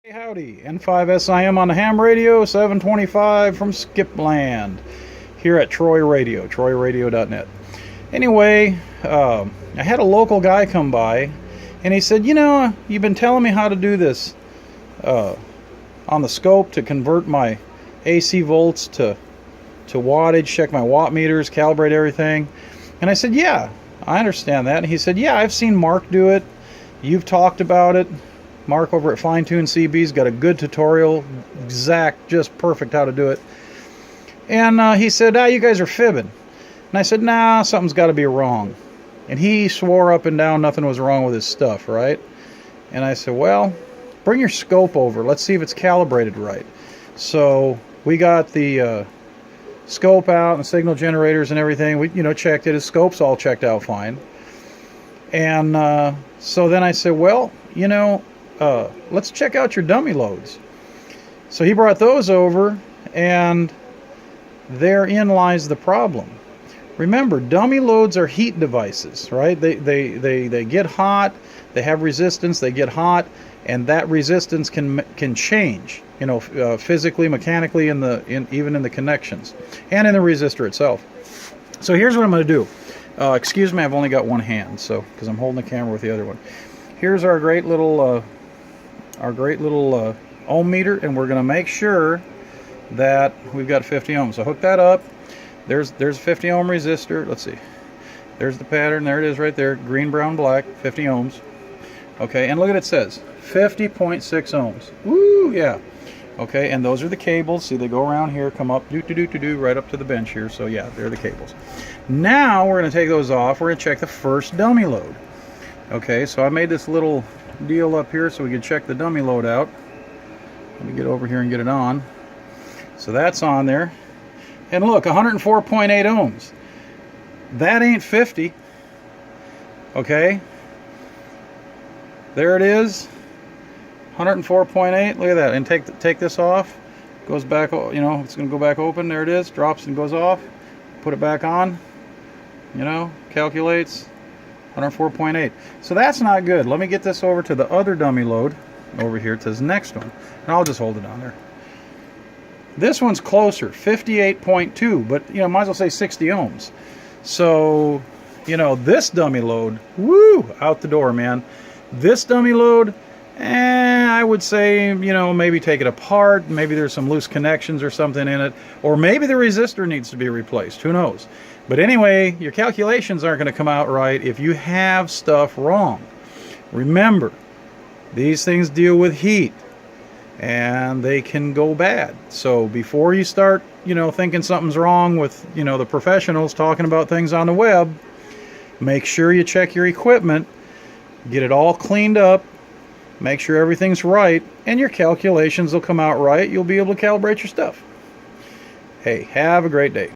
Hey, howdy, N5SIM on the ham radio, 725 from Skipland, here at Troy Radio, troyradio.net. Anyway, I had a local guy come by, and he said, you've been telling me how to do this on the scope to convert my AC volts to wattage, check my watt meters, calibrate everything. And I said, yeah, I understand that. And he said, yeah, I've seen Mark do it. You've talked about it. Mark over at Fine Tune CB's got a good tutorial, exact, just perfect how to do it. And he said, you guys are fibbing. And I said, nah, something's got to be wrong. And he swore up and down nothing was wrong with his stuff, right? And I said, well, bring your scope over. Let's see if it's calibrated right. So we got the scope out and the signal generators and everything. We, checked it. His scope's all checked out fine. And so then I said, well, let's check out your dummy loads. So he brought those over, and therein lies the problem. Remember, dummy loads are heat devices, right? They get hot, they have resistance, they get hot, and that resistance can change, physically, mechanically, even in the connections, and in the resistor itself. So here's what I'm going to do. Excuse me, I've only got one hand, so because I'm holding the camera with the other one. Here's our great little ohm meter, and we're going to make sure that we've got 50 ohms. So hook that up. There's a 50 ohm resistor. Let's see. There's the pattern. There it is right there. Green, brown, black. 50 ohms. Okay, and look at it says 50.6 ohms. Woo, yeah. Okay, and those are the cables. See, they go around here, come up, right up to the bench here. So yeah, they're the cables. Now we're going to take those off. We're going to check the first dummy load. Okay, so I made this little deal up here so we can check the dummy load out. Let me get over here and get it on. So that's on there. And look, 104.8 ohms. That ain't 50. Okay. There it is. 104.8. Look at that. And take this off. Goes back, it's going to go back open. There it is. Drops and goes off. Put it back on. Calculates 104.8. So that's not good. Let me get this over to the other dummy load over here, to this next one. And I'll just hold it on there. This one's closer, 58.2, but might as well say 60 ohms. So, this dummy load, woo, out the door, man. This dummy load, I would say, maybe take it apart. Maybe there's some loose connections or something in it. Or maybe the resistor needs to be replaced. Who knows? But anyway, your calculations aren't going to come out right if you have stuff wrong. Remember, these things deal with heat, and they can go bad. So before you start, thinking something's wrong with, the professionals talking about things on the web, make sure you check your equipment, get it all cleaned up, make sure everything's right, and your calculations will come out right. You'll be able to calibrate your stuff. Hey, have a great day.